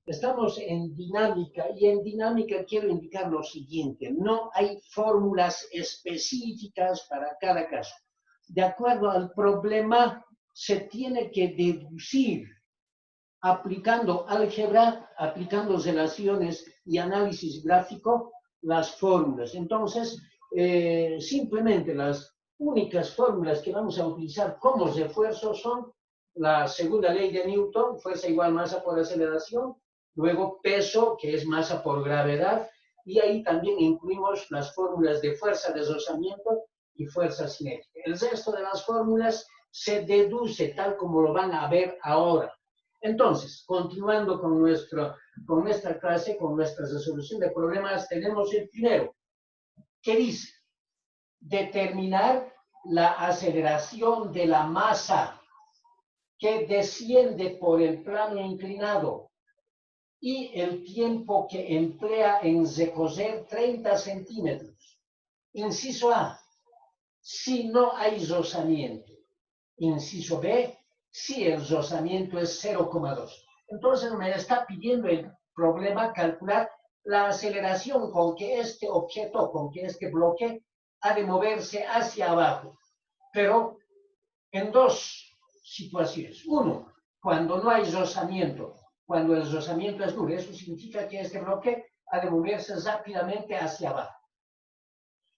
Estamos en dinámica y en dinámica quiero indicar lo siguiente, no hay fórmulas específicas para cada caso. De acuerdo al problema, se tiene que deducir aplicando álgebra, aplicando relaciones y análisis gráfico, las fórmulas. Entonces, simplemente las únicas fórmulas que vamos a utilizar como refuerzo son la segunda ley de Newton, fuerza igual masa por aceleración, luego peso, que es masa por gravedad, y ahí también incluimos las fórmulas de fuerza de deslizamiento y fuerza cinética. El resto de las fórmulas se deduce tal como lo van a ver ahora. Entonces, continuando con nuestra clase, con nuestra resolución de problemas, tenemos el primero, que dice determinar la aceleración de la masa que desciende por el plano inclinado y el tiempo que emplea en recorrer 30 centímetros. Inciso A, si no hay rozamiento. Inciso B, si el rozamiento es 0,2. Entonces me está pidiendo el problema calcular la aceleración con que este objeto, con que este bloque ha de moverse hacia abajo. Pero en dos situaciones. Uno, cuando no hay rozamiento. Cuando el rozamiento es nulo, eso significa que este bloque ha de moverse rápidamente hacia abajo.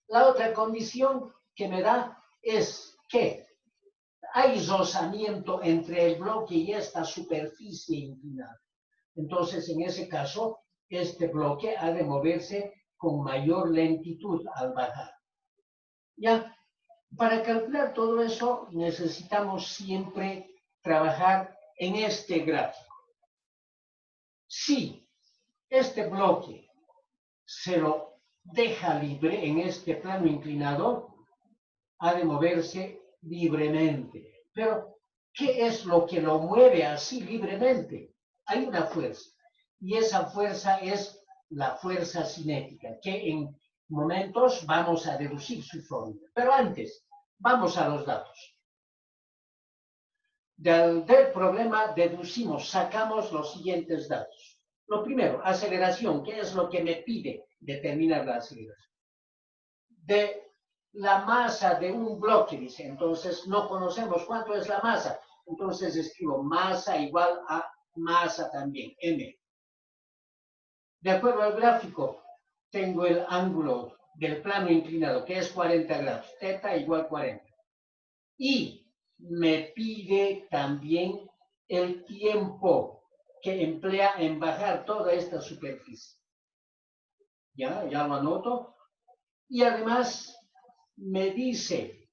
La otra condición que me da es que hay rozamiento entre el bloque y esta superficie inclinada. Entonces, en ese caso, este bloque ha de moverse con mayor lentitud al bajar. Ya, para calcular todo eso, necesitamos siempre trabajar en este gráfico. Si este bloque se lo deja libre en este plano inclinado, ha de moverse libremente. Pero, ¿qué es lo que lo mueve así libremente? Hay una fuerza, y esa fuerza es la fuerza cinética, que en momentos vamos a deducir su fórmula. Pero antes, vamos a los datos. Del problema deducimos, sacamos los siguientes datos. Lo primero, aceleración, ¿qué es lo que me pide determinar la aceleración? De la masa de un bloque, dice, entonces no conocemos cuánto es la masa, entonces escribo masa igual a masa también, m. De acuerdo al gráfico, tengo el ángulo del plano inclinado, que es 40 grados, θ igual 40. Y me pide también el tiempo que emplea en bajar toda esta superficie. Ya lo anoto. Y además me dice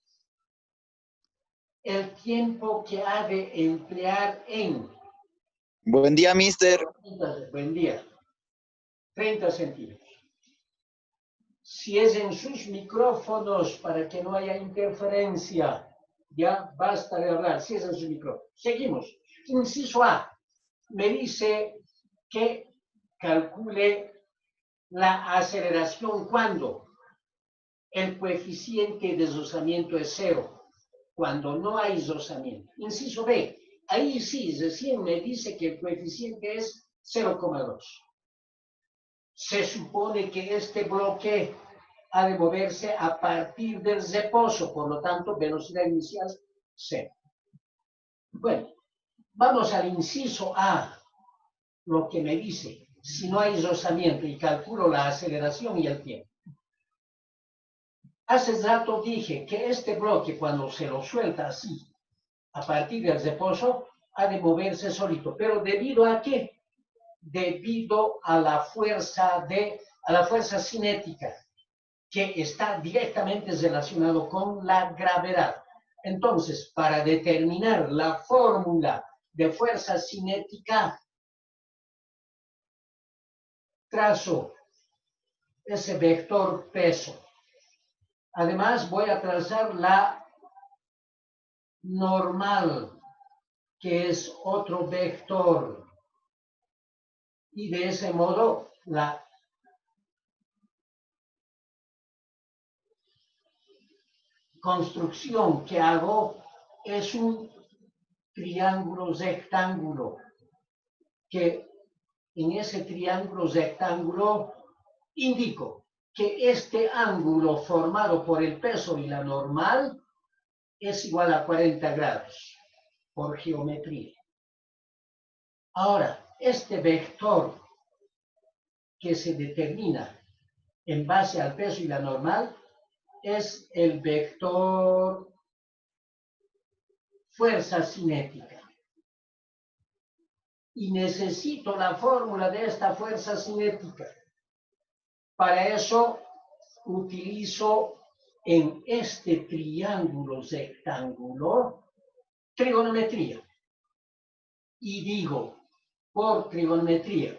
el tiempo que ha de emplear en... Buen día, mister. Buen día. 30 centímetros. Si es en sus micrófonos para que no haya interferencia, ya basta de hablar, si es en sus micrófonos. Seguimos. Inciso A. Me dice que calcule la aceleración cuando el coeficiente de deslizamiento es 0, cuando no hay deslizamiento. Inciso B. Ahí sí, recién me dice que el coeficiente es 0,2. Se supone que este bloque ha de moverse a partir del reposo, por lo tanto, velocidad inicial 0. Bueno, vamos al inciso A, lo que me dice, si no hay rozamiento, y calculo la aceleración y el tiempo. Hace rato dije que este bloque, cuando se lo suelta así, a partir del reposo, ha de moverse solito. ¿Pero debido a qué? Debido a la fuerza cinética, que está directamente relacionado con la gravedad. Entonces, para determinar la fórmula de fuerza cinética, trazo ese vector peso. Además, voy a trazar la normal, que es otro vector. Y de ese modo, la construcción que hago es un triángulo rectángulo que en ese triángulo rectángulo, indico que este ángulo formado por el peso y la normal es igual a 40 grados por geometría. Ahora, este vector que se determina en base al peso y la normal es el vector fuerza cinética. Y necesito la fórmula de esta fuerza cinética. Para eso utilizo en este triángulo rectángulo trigonometría. Y digo, por trigonometría,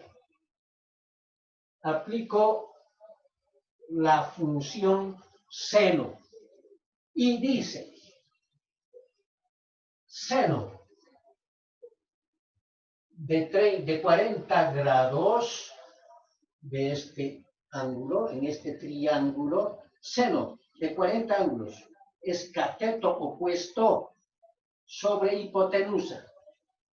aplico la función seno. Y dice, seno de 40 grados de este ángulo, en este triángulo, seno de 40 ángulos es cateto opuesto sobre hipotenusa.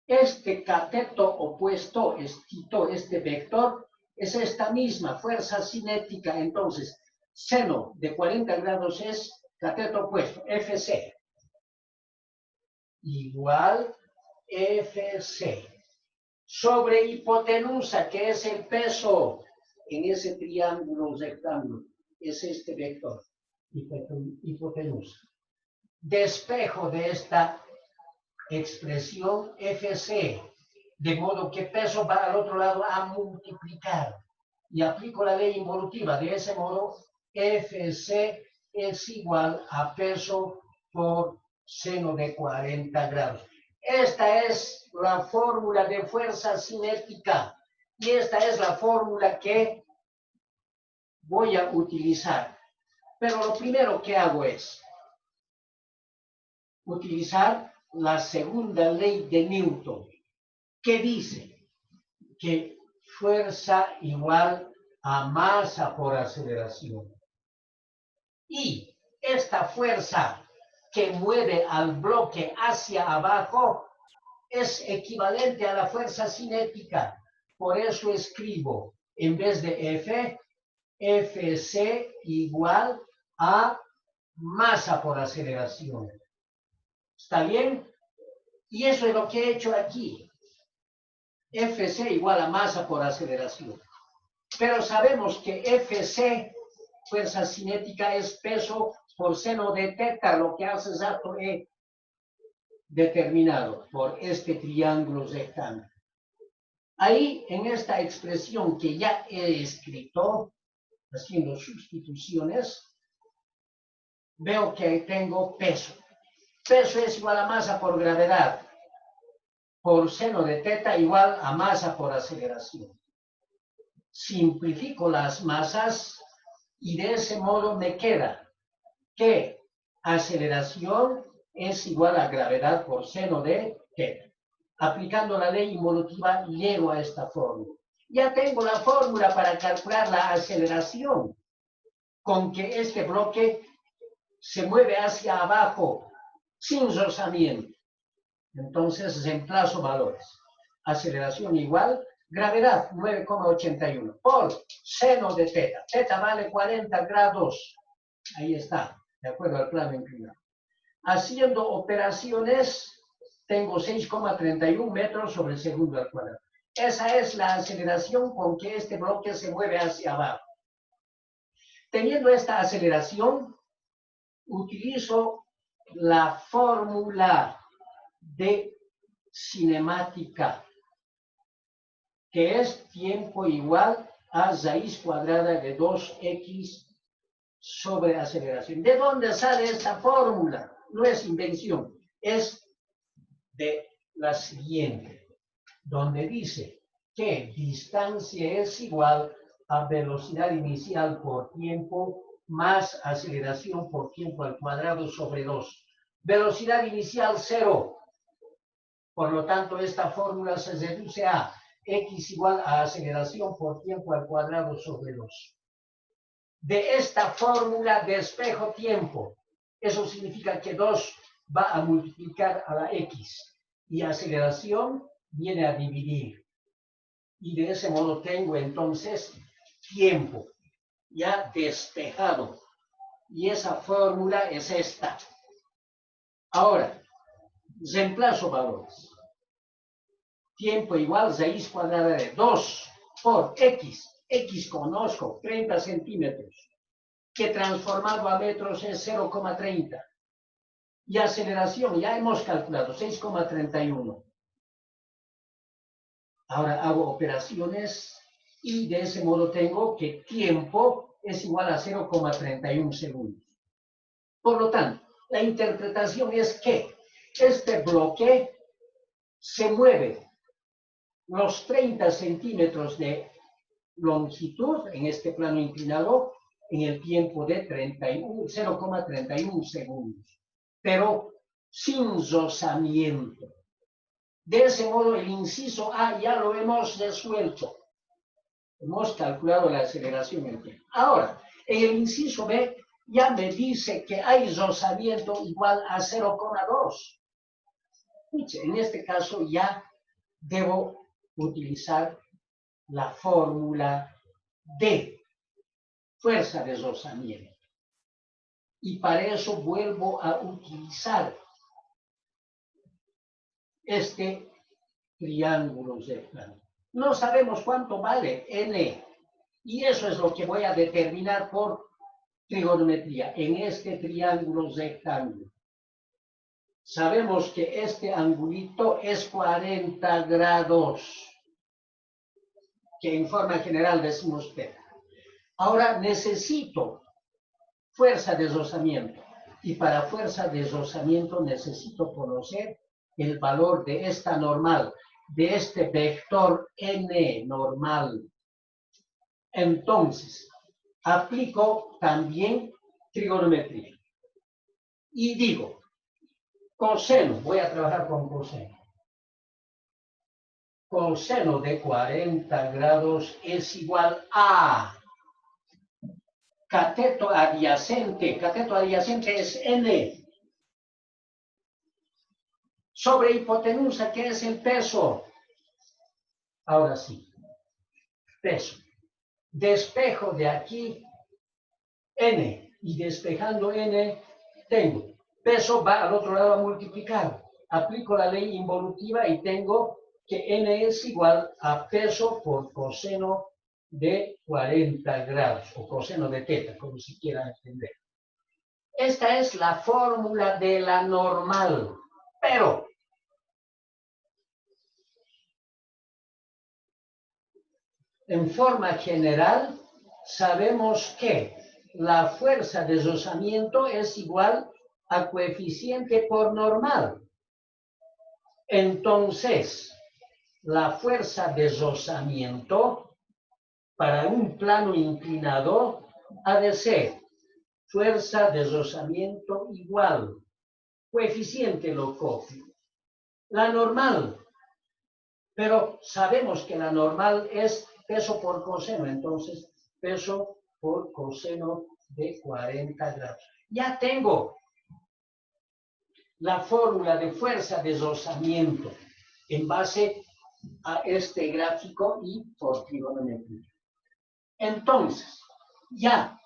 Este cateto opuesto, este vector, es esta misma fuerza cinética. Entonces, seno de 40 grados es cateto opuesto, FC, igual FC, sobre hipotenusa, que es el peso en ese triángulo rectángulo, es este vector, hipotenusa. Despejo de esta expresión FC, de modo que peso va al otro lado a multiplicar, y aplico la ley involutiva. De ese modo, FC es igual a peso por seno de 40 grados. Esta es la fórmula de fuerza cinética, y esta es la fórmula que voy a utilizar. Pero lo primero que hago es utilizar la segunda ley de Newton, que dice que fuerza igual a masa por aceleración. Y esta fuerza que mueve al bloque hacia abajo es equivalente a la fuerza cinética. Por eso escribo, en vez de F, FC igual a masa por aceleración. ¿Está bien? Y eso es lo que he hecho aquí. FC igual a masa por aceleración. Pero sabemos que FC, fuerza cinética, es peso por seno de teta, lo que hace rato he determinado por este triángulo rectángulo. Ahí, en esta expresión que ya he escrito, haciendo sustituciones, veo que tengo peso. Peso es igual a masa por gravedad, por seno de teta igual a masa por aceleración. Simplifico las masas y de ese modo me queda que aceleración es igual a gravedad por seno de teta. Aplicando la ley involutiva llego a esta fórmula. Ya tengo la fórmula para calcular la aceleración, con que este bloque se mueve hacia abajo sin rozamiento. Entonces reemplazo valores. Aceleración igual, gravedad 9,81 por seno de teta. Teta vale 40 grados. Ahí está, de acuerdo al plano inclinado. Haciendo operaciones, tengo 6,31 metros sobre segundo al cuadrado. Esa es la aceleración con que este bloque se mueve hacia abajo. Teniendo esta aceleración, utilizo la fórmula de cinemática, que es tiempo igual a raíz cuadrada de 2x sobre aceleración. ¿De dónde sale esta fórmula? No es invención, es de la siguiente, donde dice que distancia es igual a velocidad inicial por tiempo más aceleración por tiempo al cuadrado sobre 2. Velocidad inicial 0. Por lo tanto, esta fórmula se reduce a x igual a aceleración por tiempo al cuadrado sobre 2. De esta fórmula despejo tiempo. Eso significa que 2 va a multiplicar a la x y aceleración viene a dividir. Y de ese modo tengo entonces tiempo ya despejado. Y esa fórmula es esta. Ahora, reemplazo valores. Tiempo igual raíz cuadrada de 2 por X. X conozco, 30 centímetros. Que transformado a metros es 0,30. Y aceleración, ya hemos calculado, 6,31. Ahora hago operaciones y de ese modo tengo que tiempo es igual a 0,31 segundos. Por lo tanto, la interpretación es que este bloque se mueve los 30 centímetros de longitud en este plano inclinado en el tiempo de 0,31 segundos, pero sin rozamiento. De ese modo, el inciso A ya lo hemos resuelto. Hemos calculado la aceleración en el tiempo. Ahora, en el inciso B ya me dice que hay rozamiento igual a 0,2. En este caso ya debo utilizar la fórmula de fuerza de rozamiento. Y para eso vuelvo a utilizar este triángulo rectángulo. No sabemos cuánto vale n, y eso es lo que voy a determinar por trigonometría en este triángulo rectángulo. Sabemos que este angulito es 40 grados, que en forma general decimos θ. Ahora necesito fuerza de rozamiento, y para fuerza de rozamiento necesito conocer el valor de esta normal, de este vector n normal. Entonces, aplico también trigonometría. Y digo, coseno, voy a trabajar con coseno. Coseno de 40 grados es igual a cateto adyacente es n, sobre hipotenusa, que es el peso. Ahora sí, peso. Despejo de aquí n, y despejando n tengo peso va al otro lado a multiplicar. Aplico la ley involutiva y tengo que n es igual a peso por coseno de 40 grados, o coseno de θ, como se quiera entender. Esta es la fórmula de la normal, pero en forma general sabemos que la fuerza de rozamiento es igual a coeficiente por normal. Entonces, la fuerza de rozamiento para un plano inclinado ha de ser fuerza de rozamiento igual, coeficiente lo copio, la normal, pero sabemos que la normal es peso por coseno, entonces peso por coseno de 40 grados. Ya tengo la fórmula de fuerza de rozamiento en base a este gráfico y por trigonometría. Entonces, ya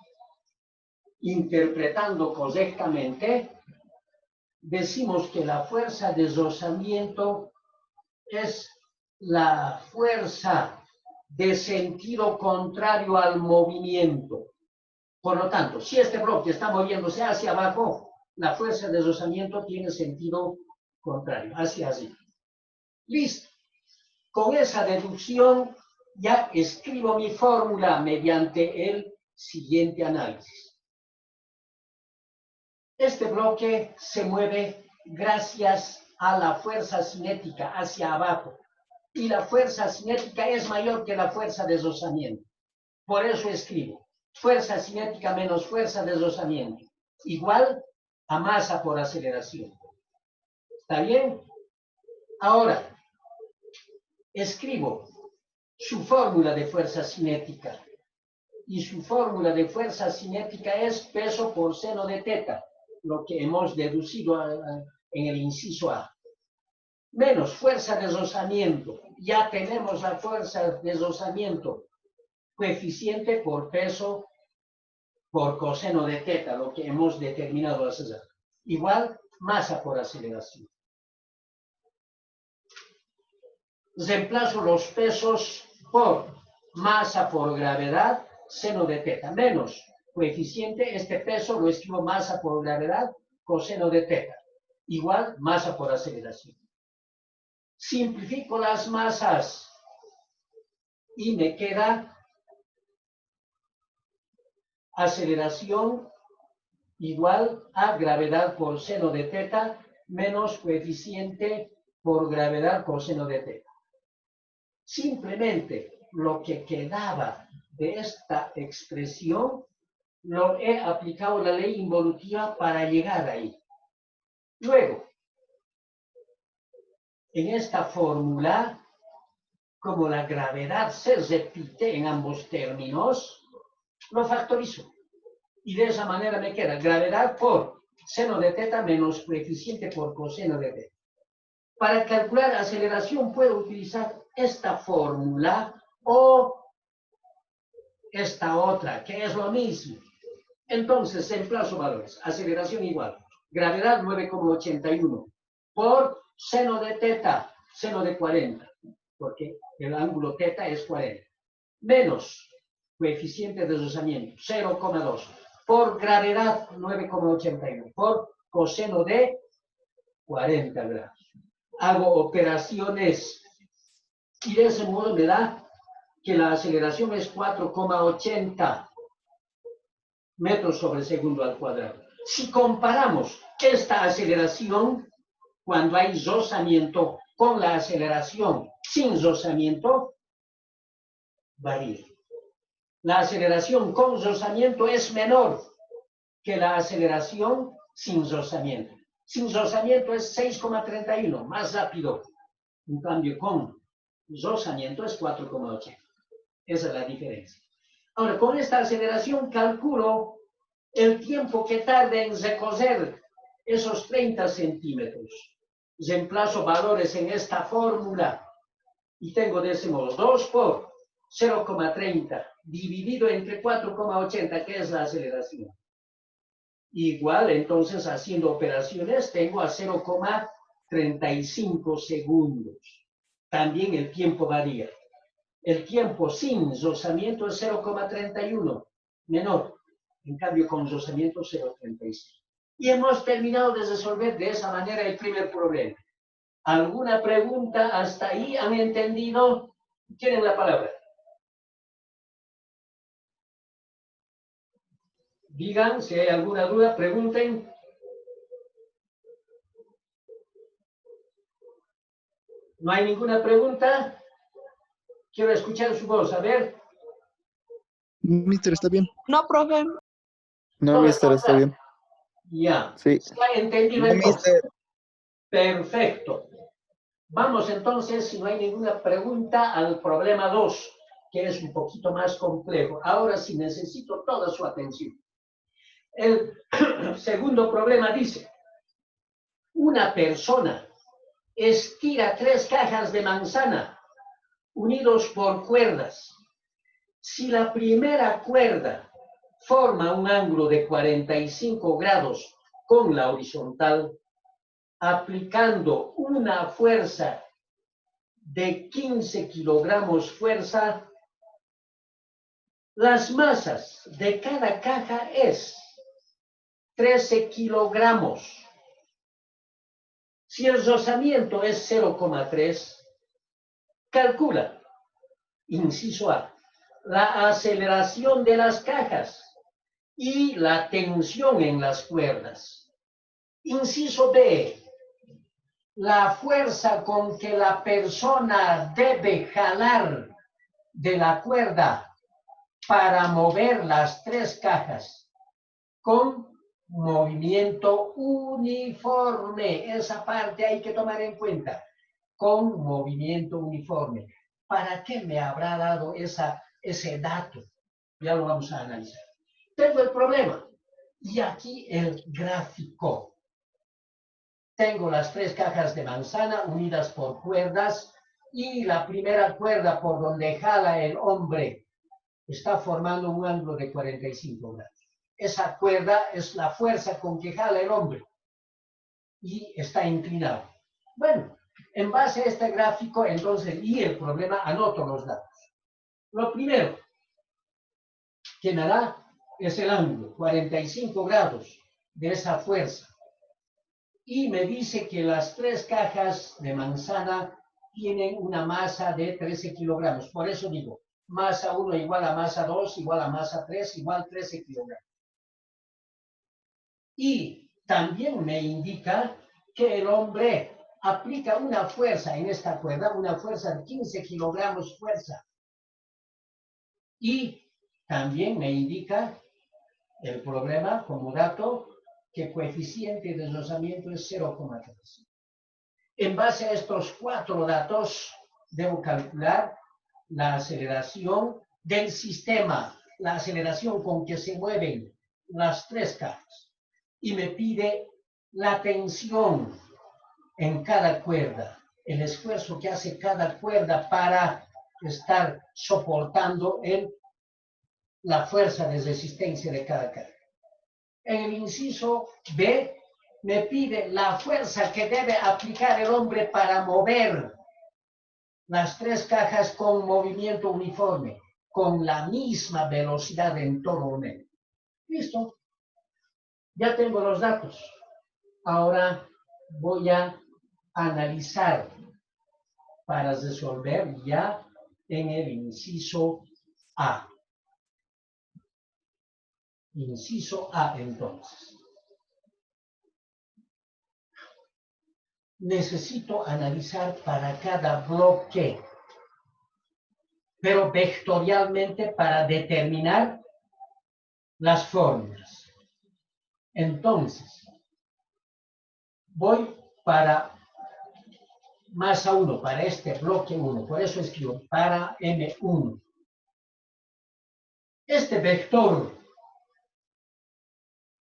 interpretando correctamente, decimos que la fuerza de rozamiento es la fuerza de sentido contrario al movimiento. Por lo tanto, si este bloque está moviéndose hacia abajo, la fuerza de rozamiento tiene sentido contrario, hacia arriba. Listo. Con esa deducción ya escribo mi fórmula mediante el siguiente análisis. Este bloque se mueve gracias a la fuerza cinética hacia abajo. Y la fuerza cinética es mayor que la fuerza de rozamiento. Por eso escribo fuerza cinética menos fuerza de rozamiento igual a masa por aceleración. ¿Está bien? Ahora, escribo su fórmula de fuerza cinética. Y su fórmula de fuerza cinética es peso por seno de θ, lo que hemos deducido en el inciso A. menos fuerza de deslizamiento. Ya tenemos la fuerza de deslizamiento, coeficiente por peso por coseno de teta, lo que hemos determinado al César. Igual, masa por aceleración. Reemplazo los pesos por masa por gravedad, seno de teta, menos coeficiente, este peso lo escribo masa por gravedad, coseno de teta, igual masa por aceleración. Simplifico las masas y me queda aceleración igual a gravedad por seno de teta menos coeficiente por gravedad coseno de teta. Simplemente lo que quedaba de esta expresión lo he aplicado la ley involutiva para llegar ahí. Luego, en esta fórmula, como la gravedad se repite en ambos términos, lo factorizo. Y de esa manera me queda gravedad por seno de teta menos coeficiente por coseno de teta. Para calcular aceleración puedo utilizar esta fórmula o esta otra, que es lo mismo. Entonces, reemplazo valores. Aceleración igual. Gravedad 9,81 por seno de teta, seno de 40, porque el ángulo teta es 40, menos coeficiente de deslizamiento, 0,2, por gravedad 9,81, por coseno de 40 grados. Hago operaciones y de ese modo me da que la aceleración es 4,80 metros sobre segundo al cuadrado. Si comparamos esta aceleración cuando hay rozamiento con la aceleración sin rozamiento, varía. La aceleración con rozamiento es menor que la aceleración sin rozamiento. Sin rozamiento es 6,31, más rápido. En cambio, con rozamiento es 4,80. Esa es la diferencia. Ahora, con esta aceleración calculo el tiempo que tarda en recorrer esos 30 centímetros. Reemplazo valores en esta fórmula y tengo de ese modo 2 por 0,30 dividido entre 4,80, que es la aceleración. Igual, entonces, haciendo operaciones, tengo a 0,35 segundos. También el tiempo varía. El tiempo sin rozamiento es 0,31, menor. En cambio, con rozamiento 0,36. Y hemos terminado de resolver de esa manera el primer problema. ¿Alguna pregunta hasta ahí? ¿Han entendido? ¿Tienen la palabra? Digan si hay alguna duda, pregunten. ¿No hay ninguna pregunta? Quiero escuchar su voz, a ver. Mister, ¿está bien? No, profe. No, mister, está bien. Ya. Sí. ¿Se ha entendido No, entonces? mister. Perfecto. Vamos entonces, si no hay ninguna pregunta, al problema 2, que es un poquito más complejo. Ahora sí necesito toda su atención. El segundo problema dice, una persona estira 3 cajas de manzana unidos por cuerdas. Si la primera cuerda forma un ángulo de 45 grados con la horizontal, aplicando una fuerza de 15 kilogramos fuerza, las masas de cada caja es 13 kilogramos. Si el rozamiento es 0,3, calcula, inciso A, la aceleración de las cajas y la tensión en las cuerdas. Inciso B, la fuerza con que la persona debe jalar de la cuerda para mover las 3 cajas con movimiento uniforme. Esa parte hay que tomar en cuenta. Con movimiento uniforme. ¿Para qué me habrá dado ese dato? Ya lo vamos a analizar. Tengo el problema. Y aquí el gráfico. tengo las 3 cajas de manzana unidas por cuerdas y la primera cuerda por donde jala el hombre está formando un ángulo de 45 grados. Esa cuerda es la fuerza con que jala el hombre y está inclinado. Bueno, en base a este gráfico, entonces, y el problema, anoto los datos. Lo primero que me da es el ángulo, 45 grados de esa fuerza. Y me dice que las 3 cajas de manzana tienen una masa de 13 kilogramos. Por eso digo, masa 1 igual a masa 2 igual a masa 3 igual 13 kilogramos. Y también me indica que el hombre aplica una fuerza en esta cuerda, una fuerza de 15 kilogramos fuerza. Y también me indica el problema como dato que el coeficiente de deslizamiento es 0,3. En base a estos 4 datos, debo calcular la aceleración del sistema, la aceleración con que se mueven las 3 cajas. Y me pide la tensión en cada cuerda, el esfuerzo que hace cada cuerda para estar soportando la fuerza de resistencia de cada carga. En el inciso B, me pide la fuerza que debe aplicar el hombre para mover las 3 cajas con movimiento uniforme, con la misma velocidad en todo momento. ¿Listo? Ya tengo los datos. Ahora voy a analizar para resolver ya en el inciso A. Inciso A, entonces. Necesito analizar para cada bloque, pero vectorialmente para determinar las fórmulas. Entonces, voy para masa 1, para este bloque 1, por eso escribo para M1. Este vector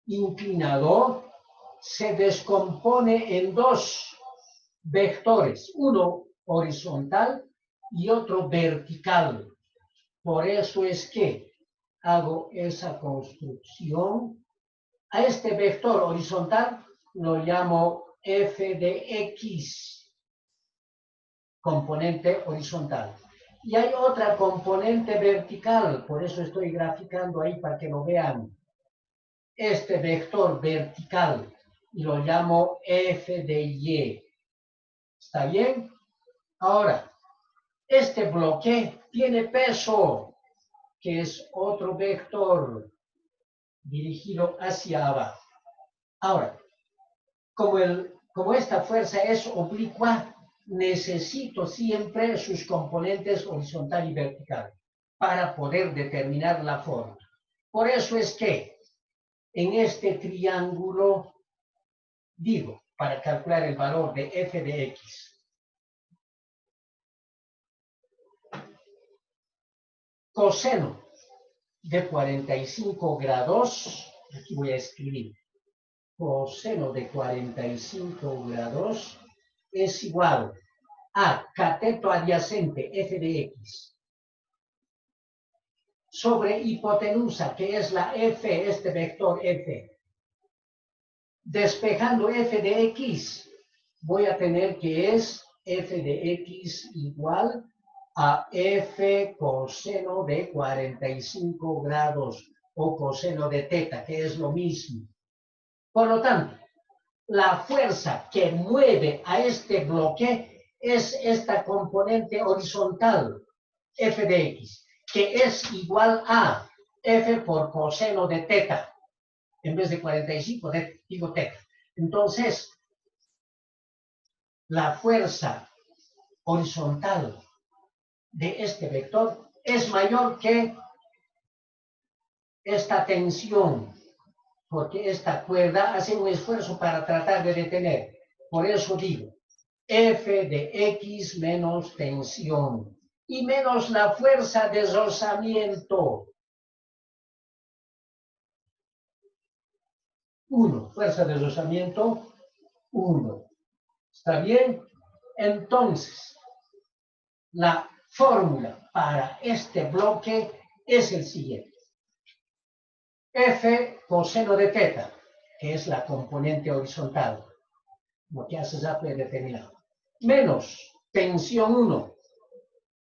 inclinador se descompone en 2 vectores, uno horizontal y otro vertical. Por eso es que hago esa construcción. A este vector horizontal lo llamo f de x, componente horizontal. Y hay otra componente vertical, por eso estoy graficando ahí para que lo vean. Este vector vertical y lo llamo f de y. ¿Está bien? Ahora, este bloque tiene peso, que es otro vector dirigido hacia abajo. Ahora, como esta fuerza es oblicua, necesito siempre sus componentes horizontal y vertical para poder determinar la forma. Por eso es que en este triángulo, digo, para calcular el valor de f de x, coseno de 45 grados, aquí voy a escribir, coseno de 45 grados es igual a cateto adyacente f de x sobre hipotenusa, que es la f, este vector f. Despejando f de x, voy a tener que es f de x igual a f coseno de 45 grados o coseno de teta, que es lo mismo. Por lo tanto, la fuerza que mueve a este bloque es esta componente horizontal, f de x, que es igual a f por coseno de teta. En vez de 45, digo teta. Entonces, la fuerza horizontal de este vector es mayor que esta tensión, porque esta cuerda hace un esfuerzo para tratar de detener. Por eso digo, f de x menos tensión y menos la fuerza de rozamiento. 1, fuerza de rozamiento 1. ¿Está bien? Entonces, la fórmula para este bloque es el siguiente. F coseno de teta, que es la componente horizontal, lo que hace ya predeterminado, menos tensión 1,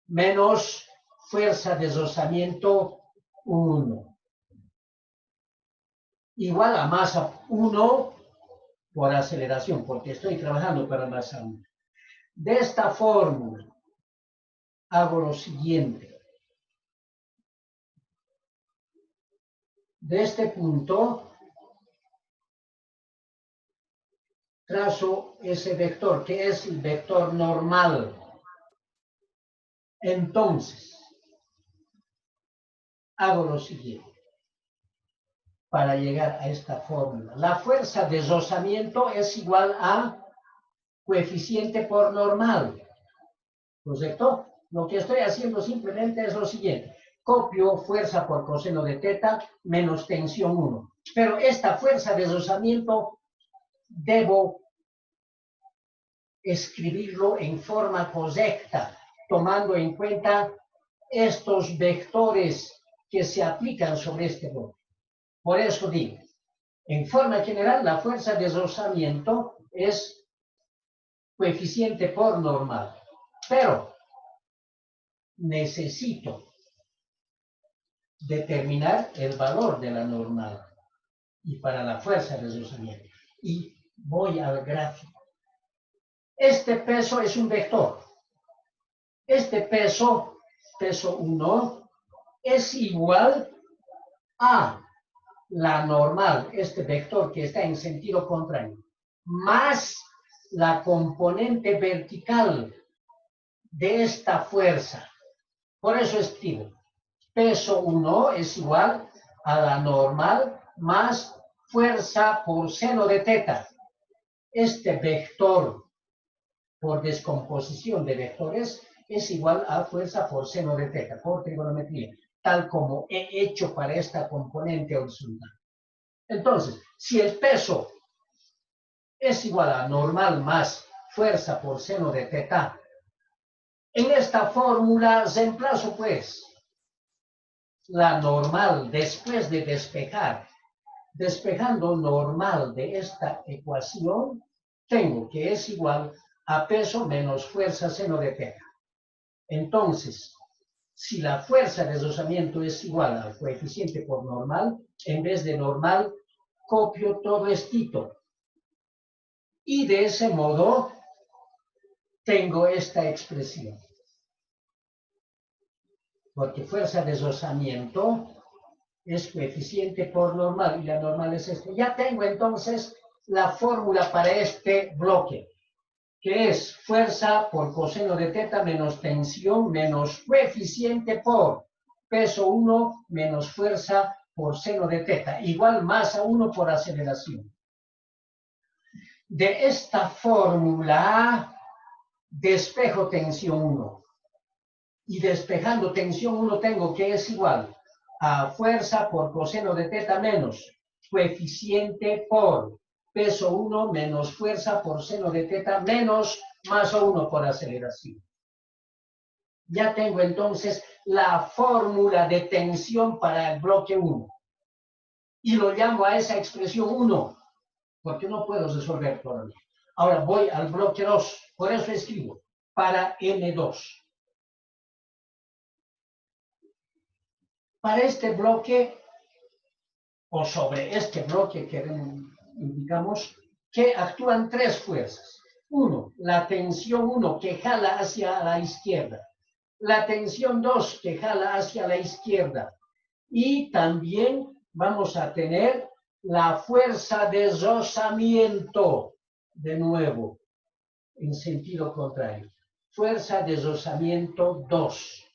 menos fuerza de deslizamiento 1, igual a masa 1 por aceleración, porque estoy trabajando para masa 1. De esta fórmula hago lo siguiente. De este punto trazo ese vector, que es el vector normal. Entonces, hago lo siguiente para llegar a esta fórmula. La fuerza de deslizamiento es igual a coeficiente por normal, ¿correcto? Lo que estoy haciendo simplemente es lo siguiente. Copio fuerza por coseno de teta menos tensión 1. Pero esta fuerza de deslizamiento debo escribirlo en forma correcta, tomando en cuenta estos vectores que se aplican sobre este bloque. Por eso digo, en forma general, la fuerza de deslizamiento es coeficiente por normal, pero necesito determinar el valor de la normal y para la fuerza de deslizamiento. Y voy al gráfico. Este peso es un vector. Este peso 1, es igual a la normal, este vector que está en sentido contrario, más la componente vertical de esta fuerza. Por eso escribo, peso 1 es igual a la normal más fuerza por seno de teta. Este vector por descomposición de vectores es igual a fuerza por seno de teta, por trigonometría, tal como he hecho para esta componente horizontal. Entonces, si el peso es igual a normal más fuerza por seno de teta, en esta fórmula reemplazo pues la normal después de despejar. Despejando normal de esta ecuación, tengo que es igual a peso menos fuerza seno de teta. Entonces, si la fuerza de deslizamiento es igual al coeficiente por normal, en vez de normal, copio todo esto. Y de ese modo, tengo esta expresión. Porque fuerza de deslizamiento es coeficiente por normal, y la normal es esto. Ya tengo entonces la fórmula para este bloque, que es fuerza por coseno de teta menos tensión menos coeficiente por peso 1 menos fuerza por seno de teta, igual masa 1 por aceleración. De esta fórmula despejo tensión 1. Y despejando tensión 1 tengo que es igual a fuerza por coseno de teta menos coeficiente por peso 1 menos fuerza por seno de teta menos masa 1 por aceleración. Ya tengo entonces la fórmula de tensión para el bloque 1. Y lo llamo a esa expresión 1, porque no puedo resolver todavía. Ahora voy al bloque 2, por eso escribo para M2. Para este bloque, o sobre este bloque que indicamos, que actúan tres fuerzas. 1, la tensión 1 que jala hacia la izquierda. La tensión 2 que jala hacia la izquierda. Y también vamos a tener la fuerza de rozamiento, de nuevo, en sentido contrario. Fuerza de rozamiento 2.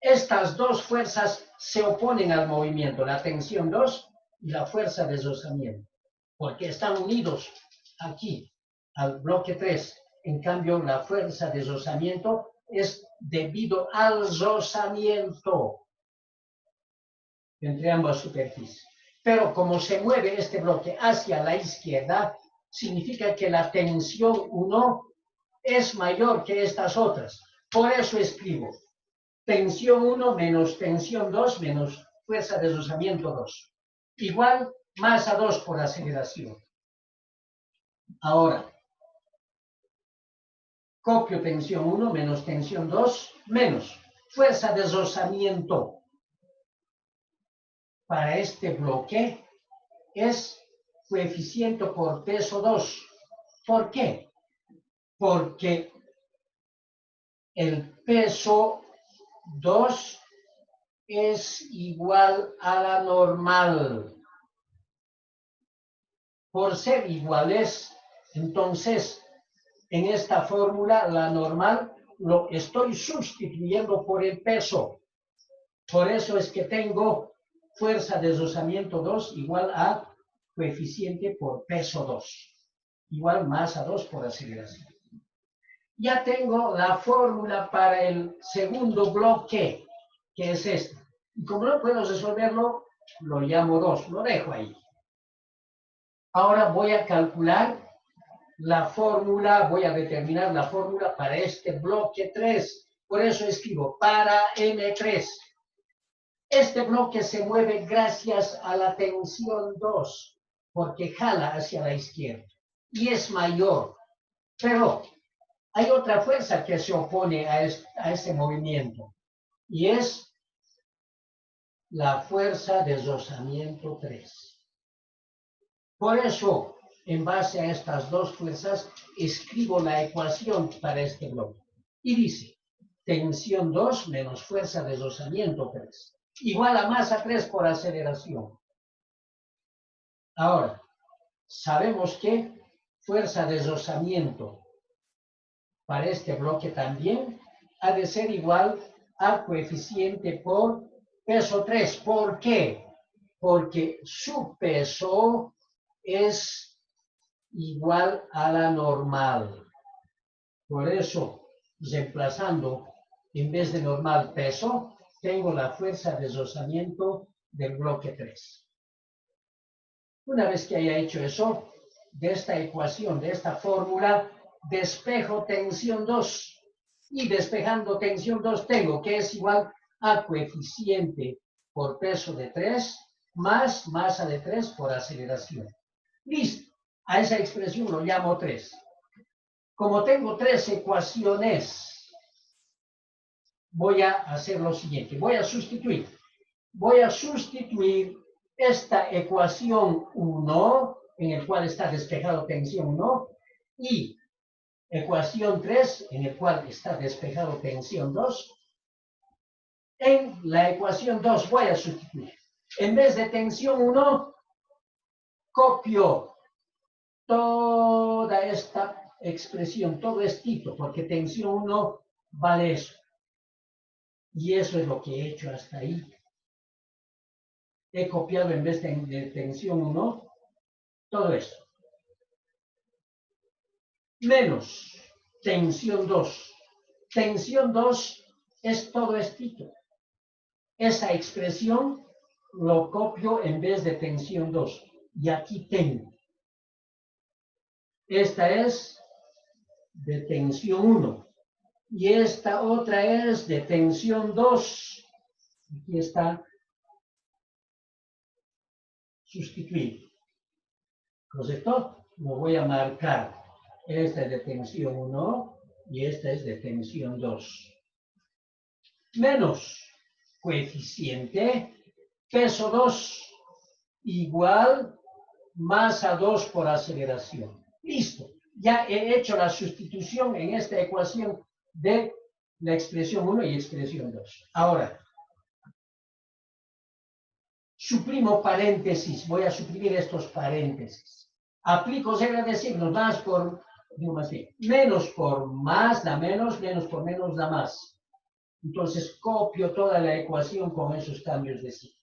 Estas dos fuerzas se oponen al movimiento, la tensión 2 y la fuerza de rozamiento, porque están unidos aquí, al bloque 3. En cambio, la fuerza de rozamiento es debido al rozamiento entre ambas superficies. Pero como se mueve este bloque hacia la izquierda, significa que la tensión 1 es mayor que estas otras. Por eso escribo tensión 1 menos tensión 2 menos fuerza de deslizamiento 2. Igual masa 2 por aceleración. Ahora, copio tensión 1 menos tensión 2 menos fuerza de deslizamiento para este bloque es coeficiente por peso 2. ¿Por qué? Porque el peso 2 es igual a la normal. Por ser iguales, entonces, en esta fórmula, la normal, lo estoy sustituyendo por el peso. Por eso es que tengo fuerza de deslizamiento 2 igual a coeficiente por peso 2. Igual masa 2 por aceleración. Ya tengo la fórmula para el segundo bloque, que es este. Y como no puedo resolverlo, lo llamo 2, lo dejo ahí. Ahora voy a calcular la fórmula, voy a determinar la fórmula para este bloque 3. Por eso escribo para M3. Este bloque se mueve gracias a la tensión 2, porque jala hacia la izquierda y es mayor. Pero hay otra fuerza que se opone a este movimiento y es la fuerza de deslizamiento 3. Por eso, en base a estas dos fuerzas, escribo la ecuación para este bloque. Y dice, tensión 2 menos fuerza de deslizamiento 3, igual a masa 3 por aceleración. Ahora, sabemos que fuerza de deslizamiento para este bloque también ha de ser igual al coeficiente por peso 3. ¿Por qué? Porque su peso es igual a la normal. Por eso, reemplazando en vez de normal peso, tengo la fuerza de deslizamiento del bloque 3. Una vez que haya hecho eso, de esta ecuación, de esta fórmula, despejo tensión 2. Y despejando tensión 2 tengo que es igual a coeficiente por peso de 3 más masa de 3 por aceleración. Listo. A esa expresión lo llamo 3. Como tengo 3 ecuaciones, voy a hacer lo siguiente. Voy a sustituir esta ecuación 1, en el cual está despejado tensión 1, y ecuación 3, en el cual está despejado tensión 2. En la ecuación 2 voy a sustituir. En vez de tensión 1, copio toda esta expresión, todo esto, porque tensión 1 vale eso. Y eso es lo que he hecho hasta ahí. He copiado en vez de tensión 1, todo esto. Menos tensión 2. Tensión 2 es todo esto. Esa expresión lo copio en vez de tensión 2. Y aquí tengo. Esta es de tensión 1. Y esta otra es de tensión 2. Aquí está sustituido. ¿Correcto? Lo voy a marcar. Esta es de tensión 1 y esta es de tensión 2. Menos coeficiente peso 2 igual masa 2 por aceleración. Listo. Ya he hecho la sustitución en esta ecuación de la expresión 1 y expresión 2. Ahora, suprimo paréntesis. Voy a suprimir estos paréntesis. Aplico regla de signos. Más por, menos por más da menos, menos por menos da más. Entonces copio toda la ecuación con esos cambios de signo.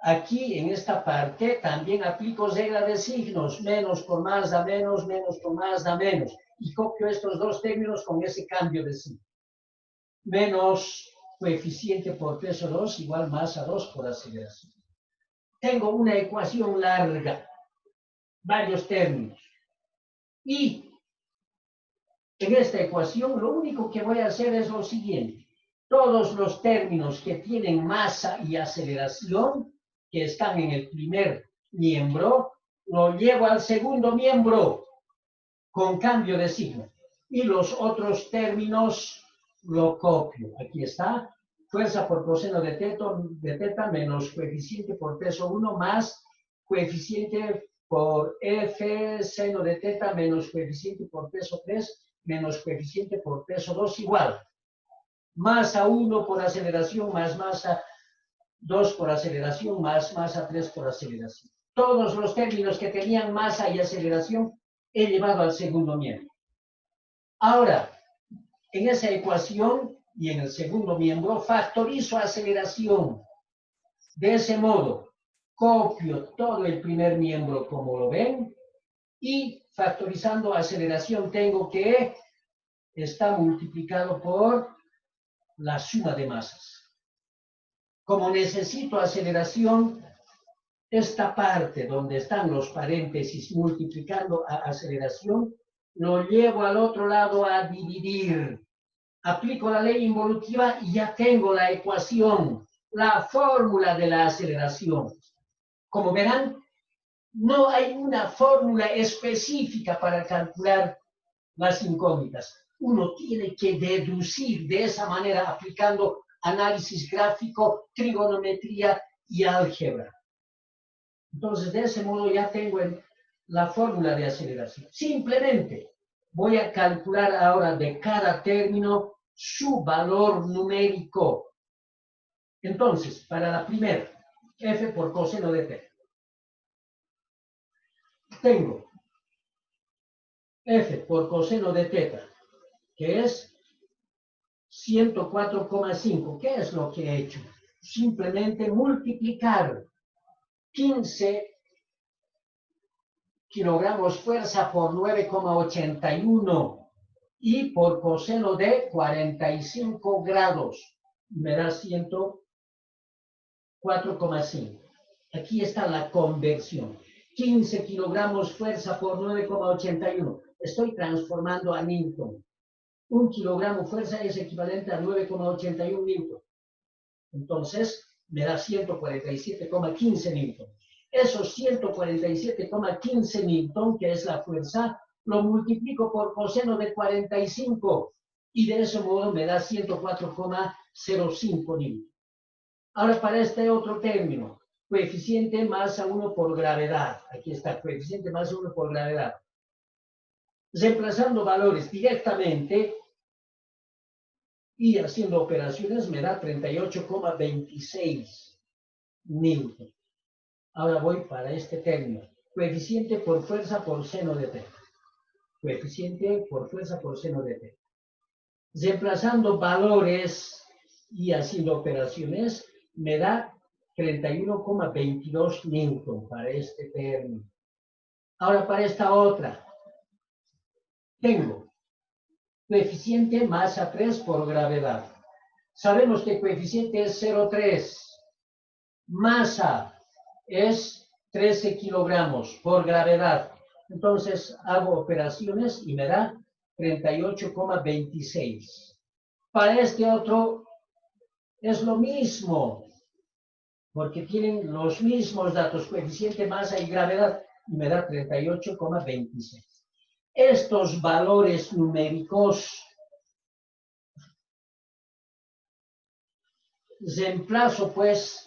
Aquí en esta parte también aplico regla de signos. Menos por más da menos, menos por más da menos. Y copio estos dos términos con ese cambio de signo. Menos coeficiente por peso 2 igual masa 2 por aceleración. Tengo una ecuación larga. varios términos. Y en esta ecuación lo único que voy a hacer es lo siguiente. Todos los términos que tienen masa y aceleración, que están en el primer miembro, lo llevo al segundo miembro con cambio de signo. Y los otros términos lo copio. Aquí está. Fuerza por coseno de teta menos coeficiente por peso 1 más coeficiente por F seno de teta menos coeficiente por peso 3 menos coeficiente por peso 2 igual. Masa 1 por aceleración más masa 2 por aceleración más masa 3 por aceleración. Todos los términos que tenían masa y aceleración he llevado al segundo miembro. Ahora, en esa ecuación y en el segundo miembro factorizo aceleración. De ese modo, copio todo el primer miembro como lo ven y factorizando aceleración tengo que está multiplicado por la suma de masas. Como necesito aceleración, esta parte donde están los paréntesis multiplicando a aceleración, lo llevo al otro lado a dividir. Aplico la ley involutiva y ya tengo la ecuación, la fórmula de la aceleración. Como verán, no hay una fórmula específica para calcular las incógnitas. Uno tiene que deducir de esa manera aplicando análisis gráfico, trigonometría y álgebra. Entonces, de ese modo ya tengo la fórmula de aceleración. Simplemente voy a calcular ahora de cada término su valor numérico. Entonces, para la primera, f por coseno de t. Tengo f por coseno de teta, que es 104,5. ¿Qué es lo que he hecho? Simplemente multiplicar 15 kilogramos fuerza por 9,81 y por coseno de 45 grados. Me da 104,5. Aquí está la conversión. 15 kilogramos fuerza por 9,81. Estoy transformando a Newton. 1 kilogramo fuerza es equivalente a 9,81 Newton. Entonces, me da 147,15 Newton. Esos 147,15 Newton, que es la fuerza, lo multiplico por coseno de 45 y de ese modo me da 104,05 Newton. Ahora para este otro término, coeficiente masa 1 por gravedad. Aquí está, coeficiente masa 1 por gravedad. Reemplazando valores directamente y haciendo operaciones me da 38,26 Newton. Ahora voy para este término. Coeficiente por fuerza por seno de t. Coeficiente por fuerza por seno de t. Reemplazando valores y haciendo operaciones, me da 31,22 Newton para este término. Ahora para esta otra. Tengo coeficiente masa 3 por gravedad. Sabemos que coeficiente es 0,3. Masa es 13 kilogramos por gravedad. Entonces hago operaciones y me da 38,26. Para este otro es lo mismo, porque tienen los mismos datos, coeficiente masa y gravedad, y me da 38,26. Estos valores numéricos reemplazo pues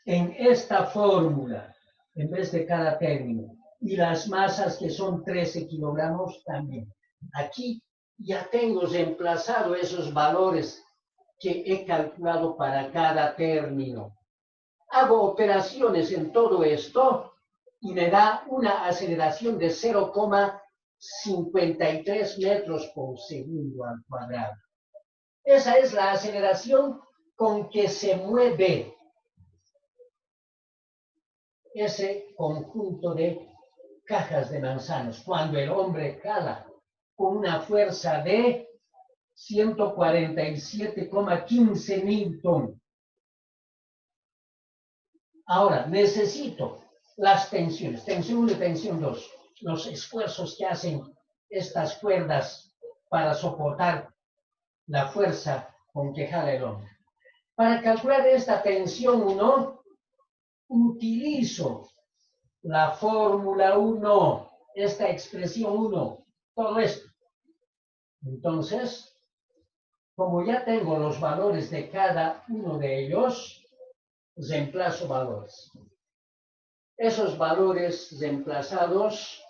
en esta fórmula, en vez de cada término, y las masas que son 13 kilogramos también. Aquí ya tengo reemplazado esos valores que he calculado para cada término. Hago operaciones en todo esto y me da una aceleración de 0,53 metros por segundo al cuadrado. Esa es la aceleración con que se mueve ese conjunto de cajas de manzanas cuando el hombre jala con una fuerza de 147,15 Newton. Ahora, necesito las tensiones, tensión 1 y tensión 2, los esfuerzos que hacen estas cuerdas para soportar la fuerza con que jala el hombre. Para calcular esta tensión 1, utilizo la fórmula 1, esta expresión 1, todo esto. Entonces, como ya tengo los valores de cada uno de ellos, reemplazo valores. Esos valores reemplazados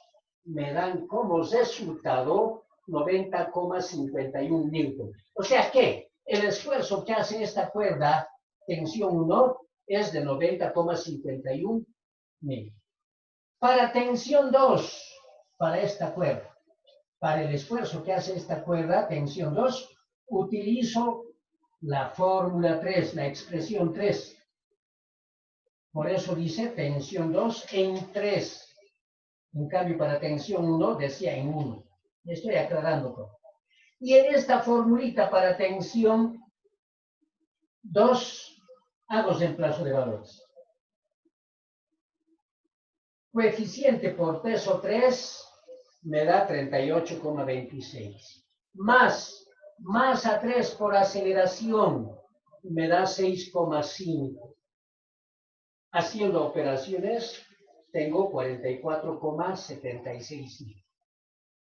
me dan como resultado 90,51 newton. O sea que el esfuerzo que hace esta cuerda, tensión 1, es de 90,51 newton. Para tensión 2, para esta cuerda, para el esfuerzo que hace esta cuerda, tensión 2, utilizo la fórmula 3, la expresión 3. Por eso dice tensión 2 en 3. En cambio, para tensión 1 decía en 1. Estoy aclarando todo. Y en esta formulita para tensión 2, hago reemplazo de valores. Coeficiente por peso 3 me da 38,26. Más masa 3 por aceleración me da 6,5. Haciendo operaciones, tengo 44,76.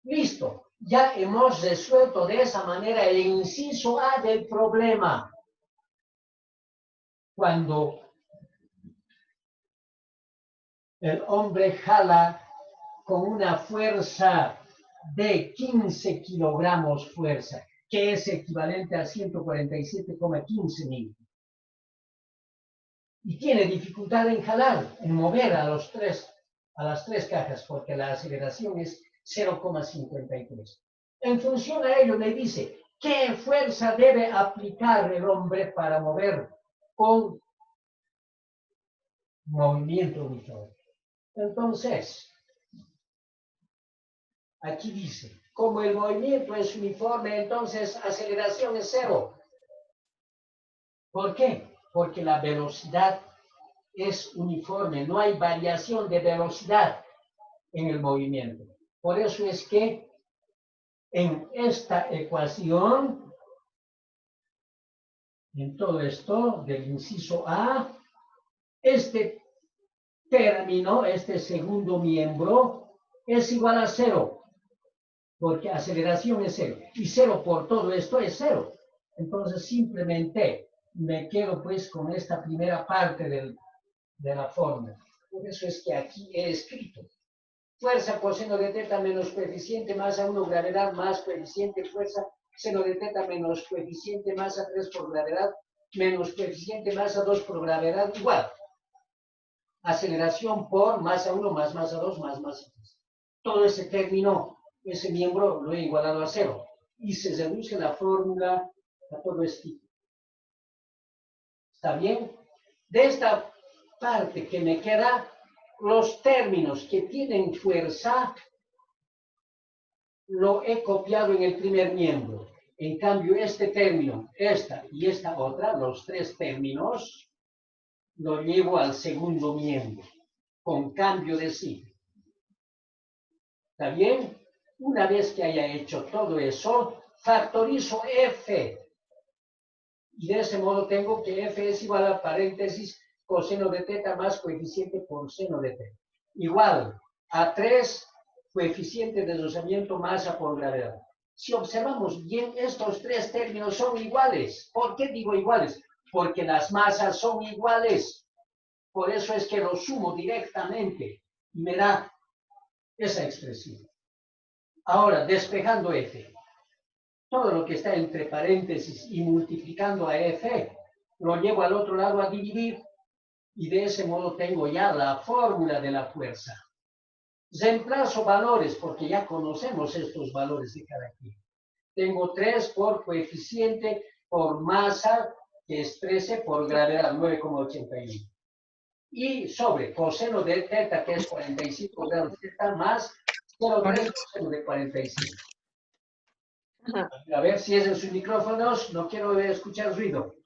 Listo. Ya hemos resuelto de esa manera el inciso A del problema. Cuando el hombre jala con una fuerza de 15 kilogramos fuerza, que es equivalente a 147,15 newton. Y tiene dificultad en jalar, en mover a las tres cajas, porque la aceleración es 0,53. En función a ello me dice, ¿qué fuerza debe aplicar el hombre para mover con movimiento uniforme? Entonces, aquí dice, como el movimiento es uniforme, entonces aceleración es 0. ¿Por qué? Porque la velocidad es uniforme, no hay variación de velocidad en el movimiento. Por eso es que en esta ecuación, en todo esto del inciso A, este término, este segundo miembro, es igual a 0, porque aceleración es 0, y 0 por todo esto es 0. Entonces simplemente me quedo pues con esta primera parte de la fórmula. Por eso es que aquí he escrito fuerza coseno de teta menos coeficiente masa 1 gravedad más coeficiente fuerza seno de teta menos coeficiente masa 3 por gravedad menos coeficiente masa 2 por gravedad igual. Aceleración por masa 1 más masa 2 más masa 3. Todo ese término, ese miembro lo he igualado a 0. Y se reduce la fórmula a todo esto. ¿Está bien? De esta parte que me queda, los términos que tienen fuerza lo he copiado en el primer miembro. En cambio, este término, esta y esta otra, los tres términos, lo llevo al segundo miembro, con cambio de signo. ¿Está bien? Una vez que haya hecho todo eso, factorizo F. Y de ese modo tengo que F es igual a paréntesis coseno de teta más coeficiente por seno de teta. Igual a 3 coeficiente de deslizamiento masa por gravedad. Si observamos bien, estos tres términos son iguales. ¿Por qué digo iguales? Porque las masas son iguales. Por eso es que lo sumo directamente y me da esa expresión. Ahora, despejando F. Todo lo que está entre paréntesis y multiplicando a F, lo llevo al otro lado a dividir y de ese modo tengo ya la fórmula de la fuerza. Reemplazo valores porque ya conocemos estos valores de cada quien. Tengo 3 por coeficiente por masa, que es 13 por gravedad, 9,81. Y sobre coseno de teta, que es 45 grados de teta, más 0,3 coseno de 45. A ver si es en sus micrófonos, no quiero escuchar ruido.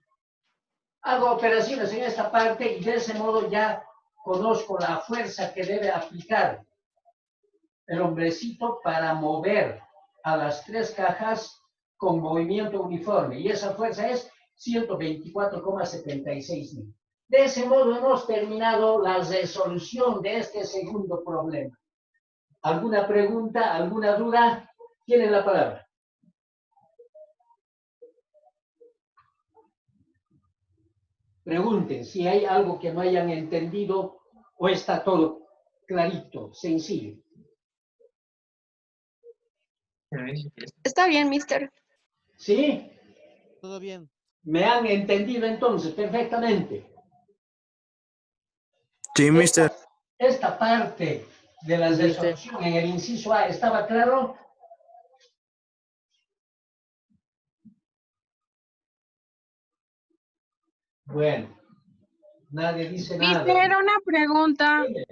Hago operaciones en esta parte y de ese modo ya conozco la fuerza que debe aplicar el hombrecito para mover a las 3 cajas con movimiento uniforme. Y esa fuerza es 124,76 N. De ese modo hemos terminado la resolución de este segundo problema. ¿Alguna pregunta, alguna duda? Tienen la palabra. Pregunten si hay algo que no hayan entendido o está todo clarito, sencillo. Está bien, mister. ¿Sí? Todo bien. ¿Me han entendido entonces perfectamente? Sí, mister. Esta parte de la Sí, mister. resolución en el inciso A, ¿estaba claro? Bueno, nadie dice nada. Mister, una pregunta. Dime,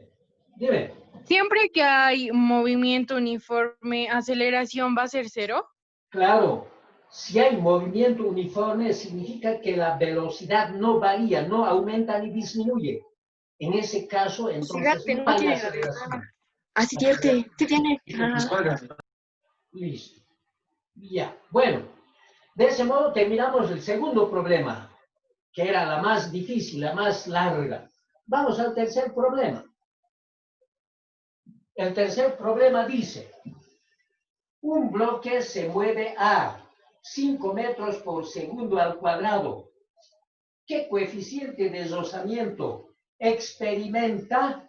dime. ¿Siempre que hay movimiento uniforme, aceleración va a ser 0? Claro, si hay movimiento uniforme significa que la velocidad no varía, no aumenta ni disminuye. En ese caso, entonces Fíjate, no no hay tiene aceleración. Así divierte. ¿Qué tiene? Listo. Ya, bueno, de ese modo terminamos el segundo problema, que era la más difícil, la más larga. Vamos al tercer problema. El tercer problema dice, un bloque se mueve a 5 metros por segundo al cuadrado. ¿Qué coeficiente de rozamiento experimenta